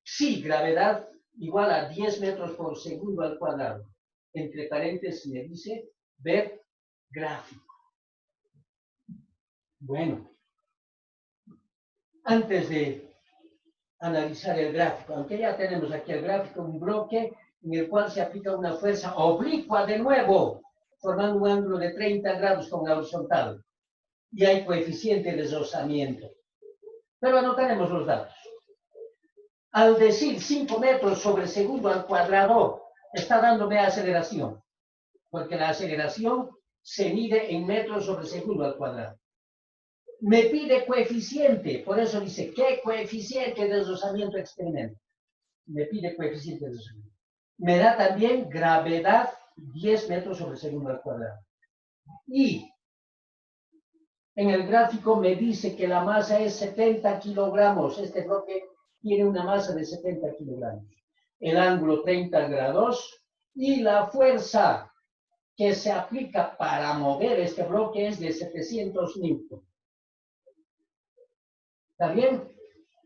si gravedad igual a 10 metros por segundo al cuadrado? Entre paréntesis me dice ver gráfico. Bueno, antes de analizar el gráfico, aunque ya tenemos aquí el gráfico, un bloque en el cual se aplica una fuerza oblicua de nuevo, formando un ángulo de 30 grados con la horizontal. Y hay coeficiente de rozamiento. Pero anotaremos los datos. Al decir 5 metros sobre segundo al cuadrado, está dándome aceleración, porque la aceleración se mide en metros sobre segundo al cuadrado. Me pide coeficiente, por eso dice, ¿qué coeficiente de rozamiento experimenta? Me pide coeficiente de rozamiento. Me da también gravedad 10 metros sobre segundo al cuadrado. Y en el gráfico me dice que la masa es 70 kilogramos. Este bloque tiene una masa de 70 kilogramos. El ángulo 30 grados y la fuerza que se aplica para mover este bloque es de 700 newton. ¿Está bien?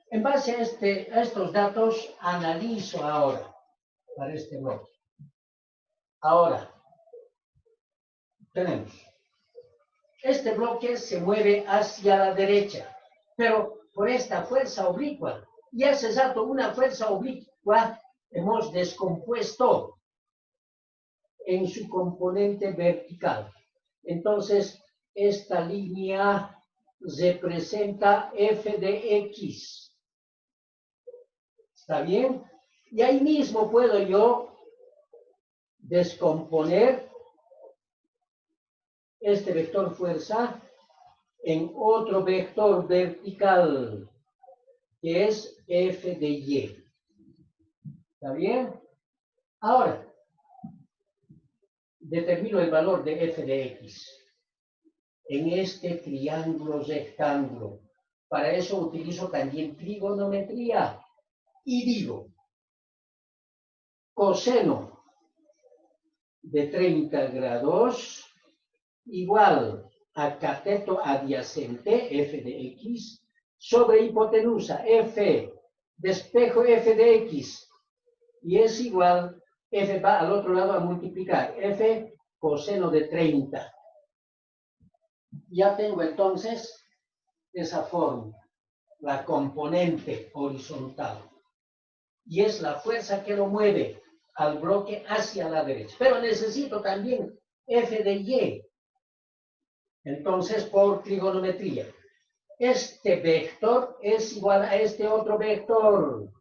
En base a estos datos, analizo ahora para este bloque. Ahora, tenemos. Este bloque se mueve hacia la derecha, pero por esta fuerza oblicua. Y hace rato una fuerza oblicua hemos descompuesto en su componente vertical. Entonces, esta línea representa f de x. ¿Está bien? Y ahí mismo puedo yo descomponer este vector fuerza en otro vector vertical, que es f de y. ¿Está bien? Ahora, determino el valor de f de x en este triángulo rectángulo. Para eso utilizo también trigonometría. Y digo, coseno de 30 grados igual a cateto adyacente, f de x, sobre hipotenusa, f, despejo f de x, y es igual, f va al otro lado a multiplicar, f coseno de 30. Ya tengo entonces esa fórmula, la componente horizontal. Y es la fuerza que lo mueve al bloque hacia la derecha. Pero necesito también f de y. Entonces, por trigonometría, este vector es igual a este otro vector.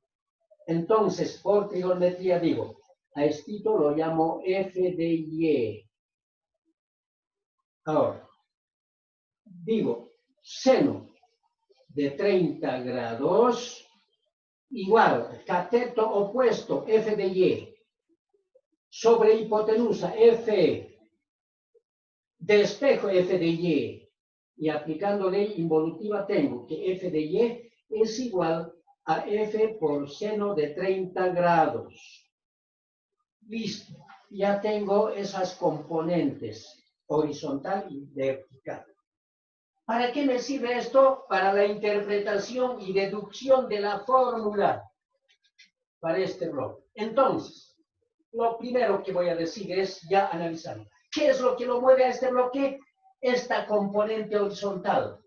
Entonces, por trigonometría digo, a esto lo llamo f de y. Ahora, digo, seno de 30 grados igual cateto opuesto F de Y sobre hipotenusa F de espejo F de Y. Y aplicando ley involutiva tengo que F de Y es igual a F por seno de 30 grados. Listo. Ya tengo esas componentes, horizontal y vertical. ¿Para qué me sirve esto? Para la interpretación y deducción de la fórmula para este bloque. Entonces, lo primero que voy a decir es ya analizar. ¿Qué es lo que lo mueve a este bloque? Esta componente horizontal.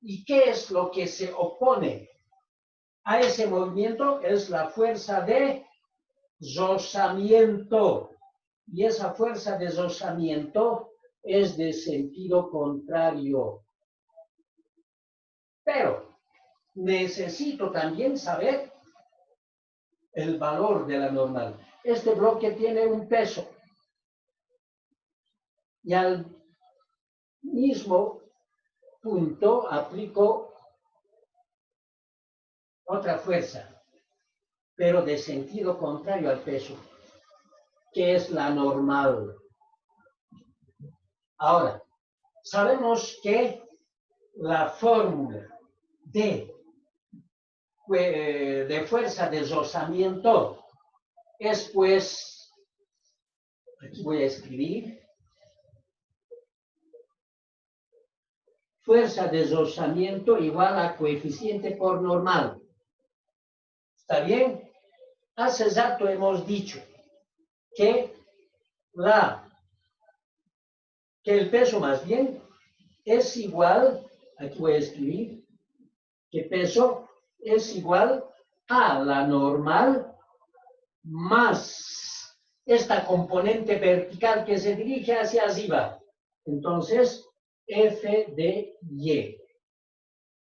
¿Y qué es lo que se opone a ese movimiento? Es la fuerza de rozamiento. Y esa fuerza de rozamiento es de sentido contrario. Pero necesito también saber el valor de la normal. Este bloque tiene un peso. Y al mismo punto aplico otra fuerza, pero de sentido contrario al peso, que es la normal. Ahora, sabemos que la fórmula de fuerza de rozamiento es, pues, aquí voy a escribir, fuerza de rozamiento igual a coeficiente por normal. ¿Está bien? Hace rato hemos dicho que el peso más bien es igual, aquí voy a escribir, que peso es igual a la normal más esta componente vertical que se dirige hacia arriba. Entonces, F de Y.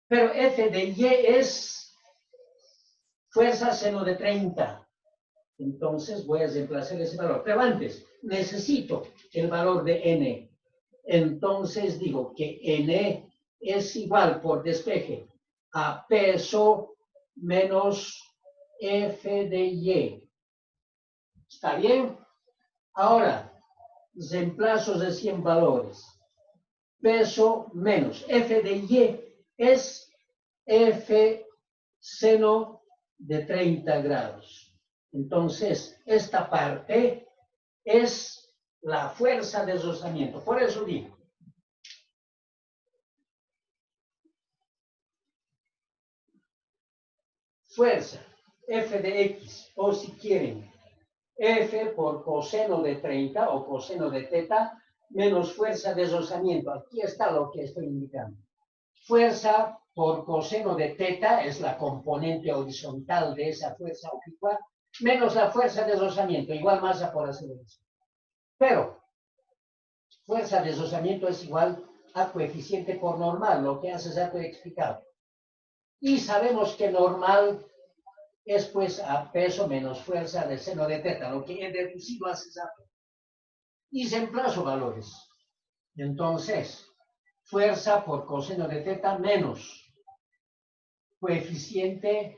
Pero F de Y es fuerza seno de 30. Entonces voy a reemplazar ese valor. Pero antes, necesito el valor de N. Entonces digo que N es igual por despeje a peso menos F de Y. ¿Está bien? Ahora, reemplazo de 100 valores. Peso menos F de Y es F seno de 30 grados. Entonces, esta parte es la fuerza de rozamiento. Por eso digo, fuerza F de X, o si quieren, F por coseno de 30 o coseno de teta, menos fuerza de rozamiento. Aquí está lo que estoy indicando. Fuerza por coseno de teta es la componente horizontal de esa fuerza oblicua, menos la fuerza de rozamiento, igual masa por aceleración. Pero, fuerza de rozamiento es igual a coeficiente por normal, lo que hace rato he explicado. Y sabemos que normal es pues a peso menos fuerza de seno de teta, lo que he deducido hace rato. Y reemplazo valores. Entonces, fuerza por coseno de teta menos coeficiente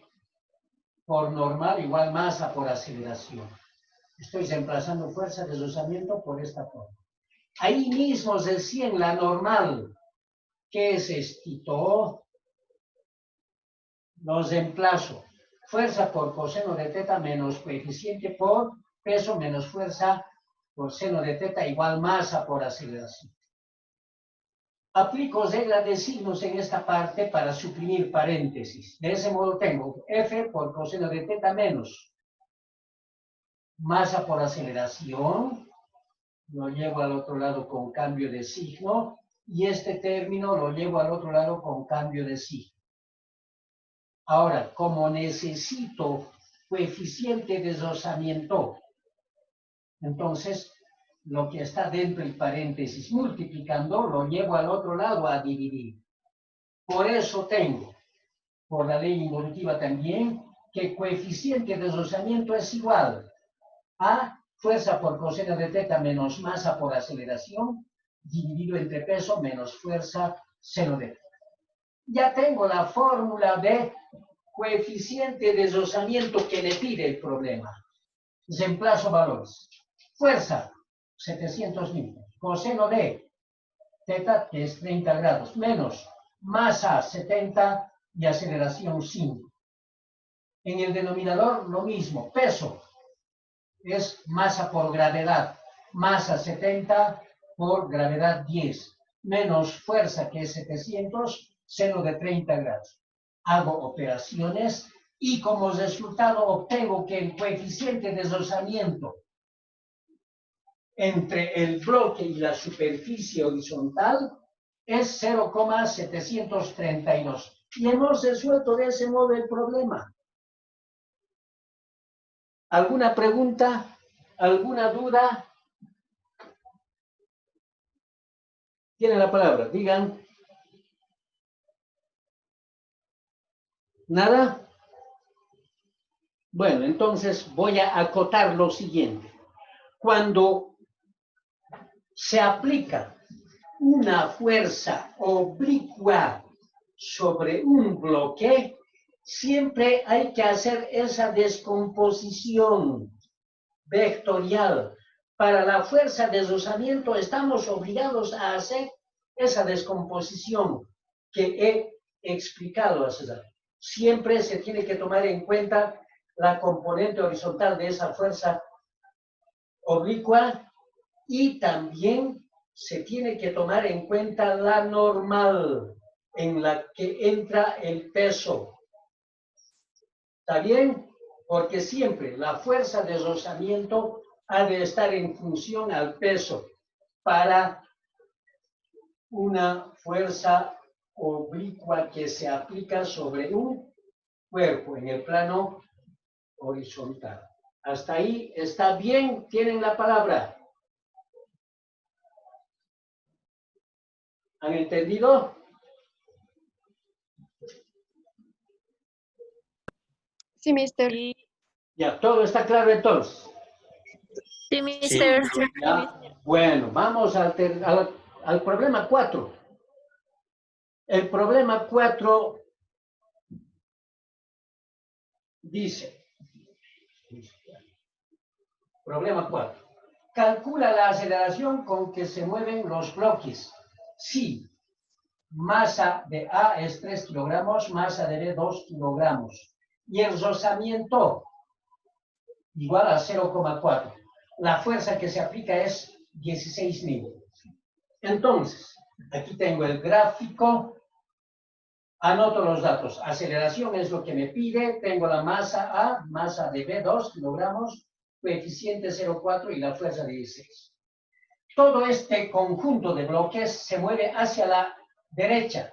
por normal igual masa por aceleración. Estoy reemplazando fuerza de rozamiento por esta forma. Ahí mismo recién la normal, que es esto, lo reemplazo. Fuerza por coseno de teta menos coeficiente por peso menos fuerza por seno de teta igual masa por aceleración. Aplico regla de signos en esta parte para suprimir paréntesis. De ese modo tengo F por coseno de teta menos masa por aceleración. Lo llevo al otro lado con cambio de signo. Y este término lo llevo al otro lado con cambio de signo. Ahora, como necesito coeficiente de rozamiento, entonces lo que está dentro del paréntesis multiplicando lo llevo al otro lado a dividir. Por eso tengo, por la ley involutiva también, que coeficiente de rozamiento es igual a fuerza por coseno de teta menos masa por aceleración dividido entre peso menos fuerza seno de teta. Ya tengo la fórmula de coeficiente de deslizamiento que le pide el problema. Reemplazo valores. Fuerza, 700 newtons. Coseno de teta, que es 30 grados, menos masa, 70, y aceleración 5. En el denominador, lo mismo. Peso es masa por gravedad. Masa, 70 por gravedad, 10. Menos fuerza, que es 700, seno de 30 grados. Hago operaciones y como resultado obtengo que el coeficiente de deslizamiento entre el bloque y la superficie horizontal es 0,732. Y hemos resuelto de ese modo el problema. ¿Alguna pregunta? ¿Alguna duda? Tiene la palabra, digan. ¿Nada? Bueno, entonces voy a acotar lo siguiente. Cuando se aplica una fuerza oblicua sobre un bloque, siempre hay que hacer esa descomposición vectorial. Para la fuerza de deslizamiento estamos obligados a hacer esa descomposición que he explicado hace rato. Siempre se tiene que tomar en cuenta la componente horizontal de esa fuerza oblicua y también se tiene que tomar en cuenta la normal en la que entra el peso. ¿Está bien? Porque siempre la fuerza de deslizamiento ha de estar en función al peso para una fuerza oblicua que se aplica sobre un cuerpo en el plano horizontal. Hasta ahí está bien, tienen la palabra. ¿Han entendido? Sí, mister. Ya, todo está claro entonces. Sí, mister. Ya, bueno, vamos al problema 4. El problema 4 dice, problema 4, calcula la aceleración con que se mueven los bloques. Si masa de A es 3 kilogramos, masa de B 2 kilogramos, y el rozamiento igual a 0,4. La fuerza que se aplica es 16 newtons. Entonces, aquí tengo el gráfico. Anoto los datos. Aceleración es lo que me pide. Tengo la masa A, masa de B, 2 kilogramos, coeficiente 0,4 y la fuerza 16. Todo este conjunto de bloques se mueve hacia la derecha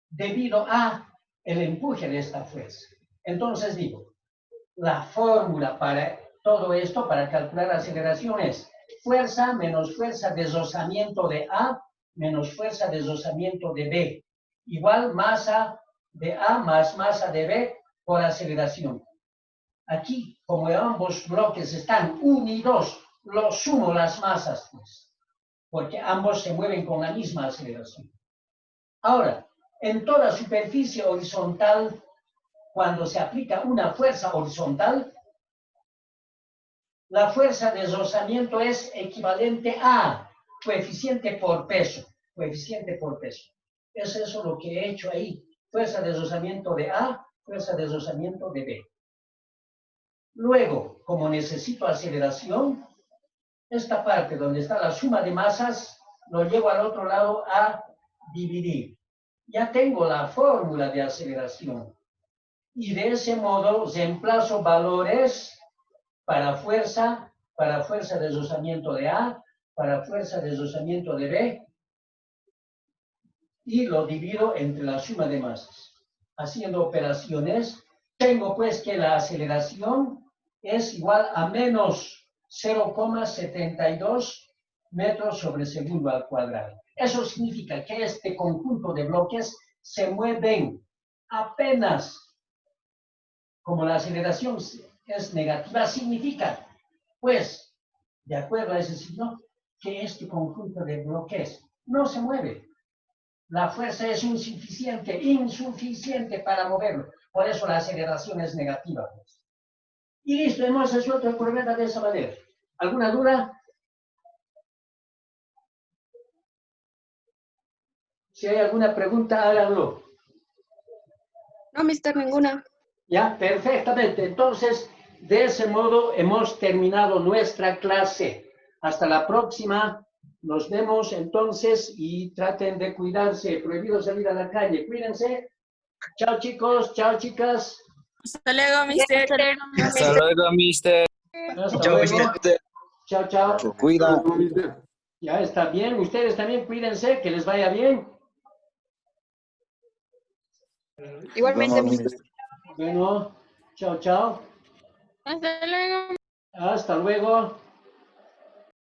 debido a el empuje de esta fuerza. Entonces digo, la fórmula para todo esto, para calcular aceleración es fuerza menos fuerza de deslizamiento de A menos fuerza de deslizamiento de B. Igual masa de A más masa de B por aceleración. Aquí, como ambos bloques están unidos, lo sumo las masas, pues, porque ambos se mueven con la misma aceleración. Ahora, en toda superficie horizontal, cuando se aplica una fuerza horizontal, la fuerza de deslizamiento es equivalente a coeficiente por peso. Coeficiente por peso. Es eso lo que he hecho ahí. Fuerza de deslizamiento de A, fuerza de deslizamiento de B. Luego, como necesito aceleración, esta parte donde está la suma de masas, lo llevo al otro lado a dividir. Ya tengo la fórmula de aceleración. Y de ese modo reemplazo valores para fuerza de deslizamiento de A, para fuerza de deslizamiento de B, y lo divido entre la suma de masas. Haciendo operaciones, tengo pues que la aceleración es igual a menos 0,72 metros sobre segundo al cuadrado. Eso significa que este conjunto de bloques se mueven apenas, como la aceleración es negativa, significa, pues, de acuerdo a ese signo, que este conjunto de bloques no se mueve. La fuerza es insuficiente para moverlo. Por eso la aceleración es negativa. Pues. Y listo, hemos resuelto el problema de esa manera. ¿Alguna duda? Si hay alguna pregunta, háganlo. No, mister, ninguna. Ya, perfectamente. Entonces, de ese modo hemos terminado nuestra clase. Hasta la próxima. Nos vemos entonces y traten de cuidarse. Prohibido salir a la calle. Cuídense. Chao, chicos. Chao, chicas. Hasta luego, mister. Hasta luego, mister. Hasta Chao, luego. mister. Chao, chao. Se cuida. Ya está bien. Ustedes también cuídense. Que les vaya bien. Igualmente, Vamos, mister. mister. Bueno, chao, chao. Hasta luego. Hasta luego.